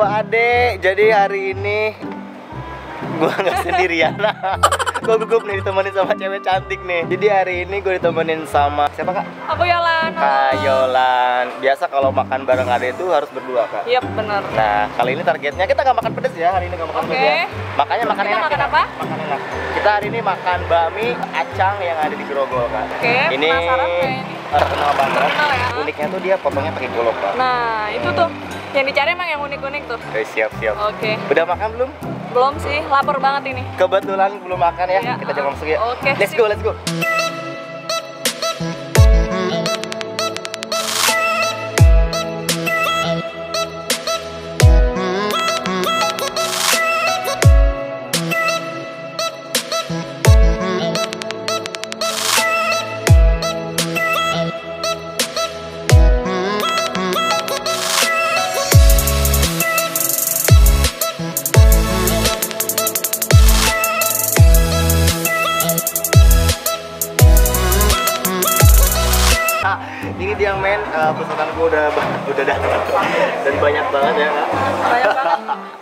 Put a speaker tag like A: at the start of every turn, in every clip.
A: adek, jadi hari ini gua nggak sendirian. Gue gugup nih ditemenin sama cewek cantik nih. Jadi hari ini gue ditemenin sama siapa kak?
B: Aku Yolan.
A: Kak Yolan. Biasa kalau makan bareng adek itu harus berdua kak.
B: Iya benar.
A: Nah kali ini targetnya kita nggak makan pedes ya, hari ini nggak makan pedes ya. Makanya makan
B: Kita
A: enak.
B: makan apa?
A: Makan enak. Kita hari ini makan bakmi acang yang ada di Grogol kak.
B: Oke,
A: ini
B: penasaran kayak ini.
A: terkenal banget.
B: Terkenal ya.
A: Uniknya tuh dia potongnya pakai golok kak.
B: Nah itu tuh yang dicari emang yang unik-unik tuh.
A: Siap.
B: Oke.
A: Udah makan belum?
B: Belum sih, lapar banget ini.
A: Kebetulan belum makan ya.
B: Iya.
A: Kita jangan masuk ya.
B: Oke,
A: Let's
B: sip.
A: go. Ini dia men, pesanan gue udah datang dan banyak banget ya kak.
B: Banyak banget.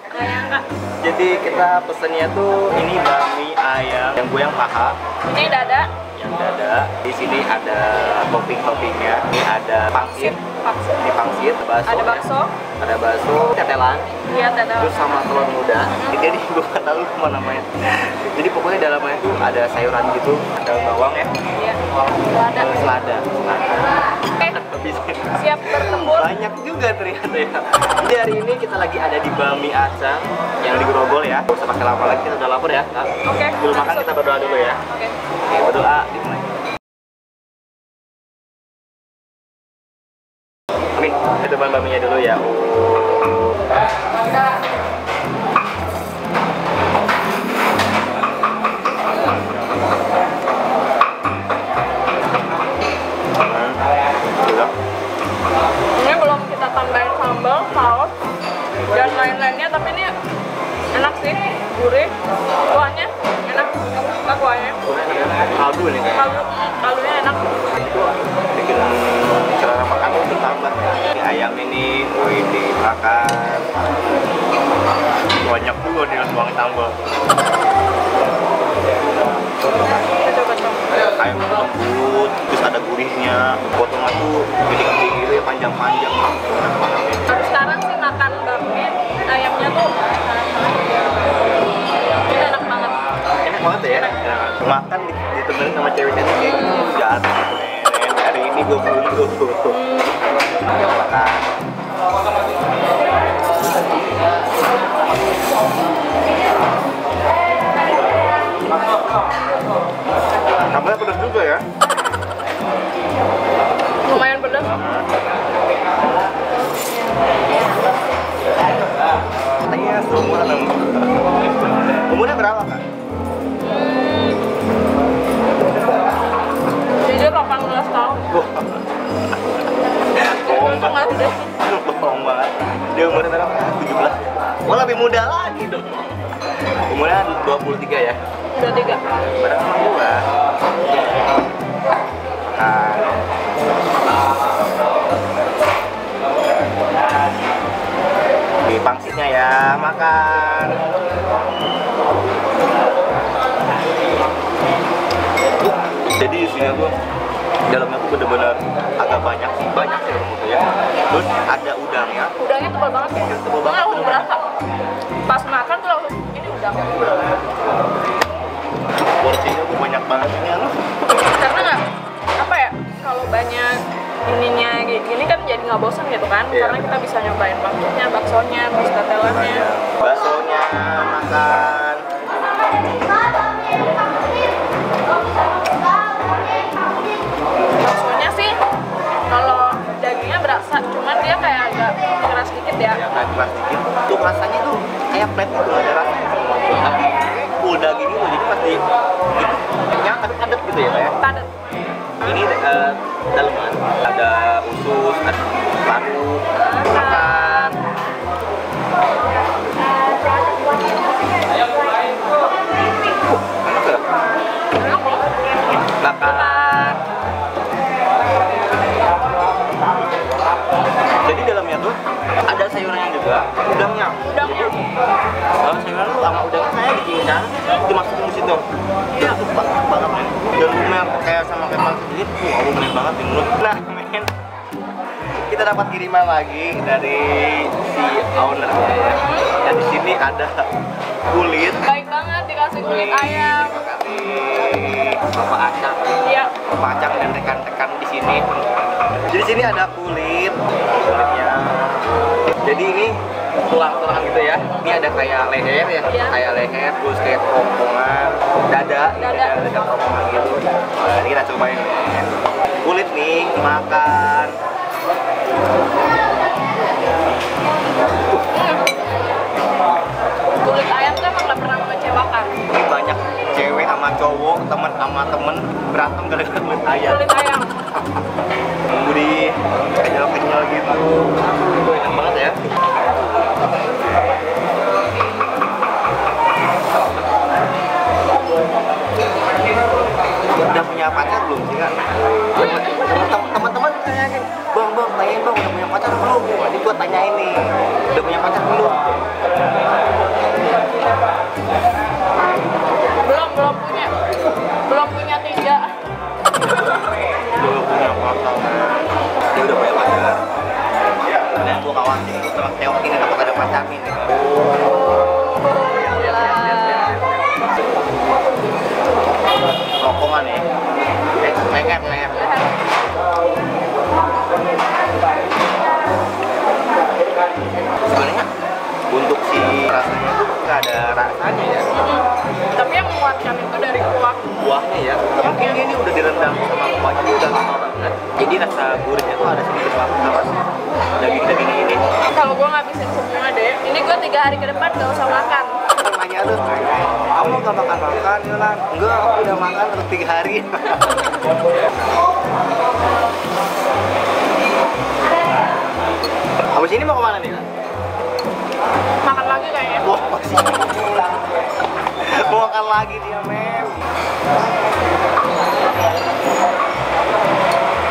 B: Nggak nyangka.
A: Jadi kita pesennya tuh ini bakmi ayam, yang gue yang paha,
B: Ini dada.
A: yang dada. Di sini ada topping-toppingnya. Ini ada pangsit,
B: Paksa.
A: ini pangsit, bakso,
B: Ada bakso.
A: ada bakso, tetelan,
B: Iya dada.
A: terus sama telur muda. Jadi gue nggak tahu apa namanya. Jadi pokoknya dalamnya tuh ada sayuran gitu, ada bawang ya,
B: Iya. Dada.
A: selada.
B: Oke. Siap bertempur.
A: Banyak juga ternyata ya. Jadi hari ini kita lagi ada di bakmi acang yang di Grogol ya. Gak usah pakai lama lagi, kita udah lapar ya kak.
B: Oke.
A: Belum makan,
B: langsung.
A: kita berdoa dulu ya.
B: Oke.
A: Oke, berdoa dimulai. Amin. Kita teman bakminya dulu ya.
B: Ini belum kita tambahin sambal, saus, dan lain-lainnya, tapi ini enak sih, gurih, kuahnya enak, nggak kuahnya,
A: Kaldu nih kayaknya.
B: kaldunya enak.
A: Bikin selera makan tuh bertambah. Ini ayam ini, wih dimakan. Banyak juga nih tuangin sambal.
B: Kita coba coba.
A: Ayam tuh lembut, terus ada gurihnya. Potongan tuh gede-gede gitu ya, panjang-panjang. Enak banget ya.
B: Terus sekarang sih makan bakmi, ayamnya tuh ini enak banget.
A: Enak banget ya. Makan ditemenin sama cewek cantik kayak gini jatuh. Hari ini gue beruntung. Ayo makan. Sambalnya pedas juga ya.
B: Lumayan pedas.
A: Katanya seumuran sama. Umurnya berapa kak?
B: Jujur 18 tahun.
A: Bohong
B: Untung nggak
A: banget.
B: sih?
A: Bohong banget. Dia umurnya berapa? 17. Oh lebih muda lagi dong. Umurnya 23 ya.
B: 23.
A: Barang sama gua. Di pangsitnya ya, makan. Jadi isinya tuh dalamnya tuh bener-bener agak banyak sih rumput ya. Terus ada udangnya.
B: Udangnya tebal banget ya.
A: Tebal banget,
B: Langsung berasa. Pas makan tuh langsung ini udang.
A: Porsinya tuh banyak banget ini loh.
B: Karena nggak apa ya, kalau banyak ininya kayak gini kan jadi nggak bosan gitu kan.
A: Iya.
B: Karena kita bisa nyobain baksonya, terus tetelannya.
A: Baksonya makan.
B: Baksonya sih kalau dagingnya berasa, cuman dia kayak agak keras dikit ya.
A: Ya kan keras dikit. Tuh rasanya tuh kayak pet gitu, ada rasanya. Tapi full daging gitu, jadi pasti gitu. Kenyang tapi padat gitu ya kayak.
B: Padat.
A: Ini daleman, ada usus, ada paru, makan. Enak ya? Makan. Jadi dalamnya tuh ada sayurannya juga, udangnya sama udangnya kayak dicincang, dimasukin di situ.
B: Iya.
A: Itu banget men. Dan lumer kayak sama kepal sedikit, wow lumer banget di mulut. Nah men, kita dapat kiriman lagi dari si owner ya. Dan di sini ada kulit.
B: Baik banget dikasih kulit ayam.
A: Terima kasih Bapak Acang.
B: Iya.
A: Bapak Acang dan rekan-rekan di sini. Jadi sini ada kulitnya. Jadi ini tulang-tulang gitu ya. Ini ada kayak leher ya,
B: Iya.
A: kayak leher, terus kayak kerongkongan, dada,
B: Dada.
A: kerongkongan gitu. Nah, ini kita cobain men. Kulit nih makan.
B: Kulit ayam tuh emang gak pernah mengecewakan.
A: Ini banyak cewek sama cowok, temen sama temen berantem gara-gara kulit ayam.
B: Kulit ayam.
A: Gurih, kenyal-kenyal gitu. Itu enak banget ya. Udah punya pacar belum sih kan? Teman-teman tanyain, bang tanyain bang udah punya pacar belum? Wah, ini gua tanyain nih, udah punya pacar belum?
B: Belum punya. Belum punya 3.
A: Belum punya pacar. Dia udah punya pacar. Dan gua khawatir itu sama Theo ini takut ada pacarnya nih. Rokongan ya, leher. Sebenarnya untuk si rasanya tuh nggak ada rasanya ya,
B: Tapi yang menguatkan itu dari kuah.
A: buahnya ya. Mungkin ini udah direndam sama kuahnya udah lama banget. Jadi rasa gurihnya tuh ada sedikit sama daging ini.
B: Kalau gue ngabisin semua deh, ini gue 3 hari ke depan gak usah makan.
A: Nanya tuh, kamu nggak makan Yolan? Enggak, aku udah makan untuk 3 hari. Habis ini mau kemana nih?
B: Makan lagi kayaknya.
A: Wah, masih mau makan lagi dia, mem.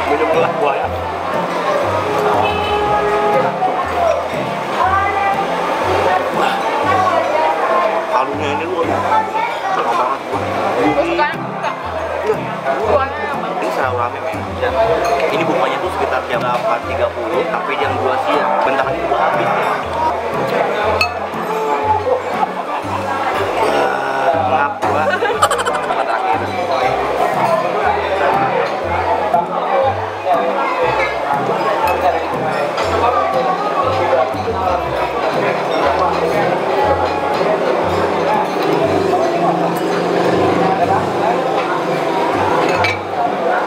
A: Minum belah buahnya. Halunya ini luar biasa banget.
B: Gue suka yang suka. Kuahnya apa?
A: Ini selalu rame men. Dan ini bukanya tuh sekitar jam 8.30 sampai jam 2 siang. Bentar lagi udah habis ya. Maaf gua. Sama terakhir.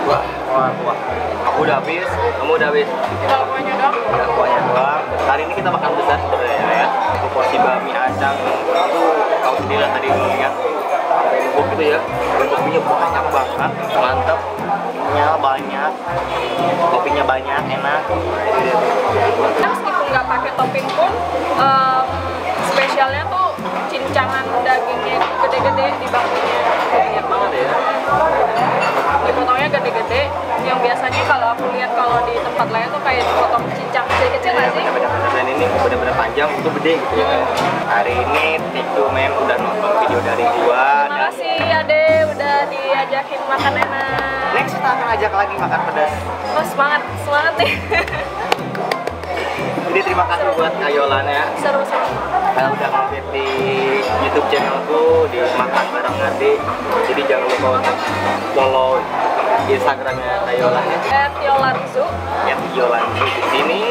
A: Wah. Aku udah habis, kamu udah habis.
B: Kalau kuahnya dong.
A: Udah kuahnya doang. Hari ini kita makan besar sebenarnya ya. Untuk porsi bami acang itu kau sendiri lah tadi lu lihat. Empuk gitu ya. Bentuknya banyak banget, mantap. Kenyal banyak, toppingnya banyak, enak.
B: Meskipun nggak pakai topping pun, spesialnya tuh cincangan dagingnya gede-gede di bakunya.
A: Enak banget ya.
B: Dipotongnya gede-gede, yang biasanya kalau aku lihat kalau di tempat lain tuh kayak dipotong cincang kecil-kecil nggak sih?
A: Bener-bener. Dan ini bener-bener panjang, itu gede gitu ya. Hari ini thank you mem udah nonton video dari gua.
B: Terima kasih Ade udah diajakin makan enak.
A: Next kita akan ajak lagi makan pedas.
B: Oh semangat nih.
A: Jadi terima kasih buat Kak Yolan ya.
B: Seru-seru.
A: Kalau udah mampir di YouTube channelku di Makan Bareng Ade. Jadi jangan lupa untuk follow Instagramnya Kak Yolan ya.
B: @yolanzu.
A: Yolanzu di sini.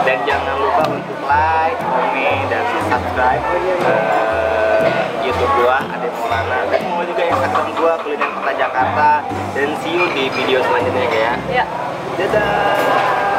A: Dan jangan lupa untuk like, komen, dan subscribe YouTube gua Ade Maulana. Dan mau juga Instagram gua Kuliner Kota Jakarta. Dan see you di video selanjutnya ya.
B: Ya.
A: Dadah.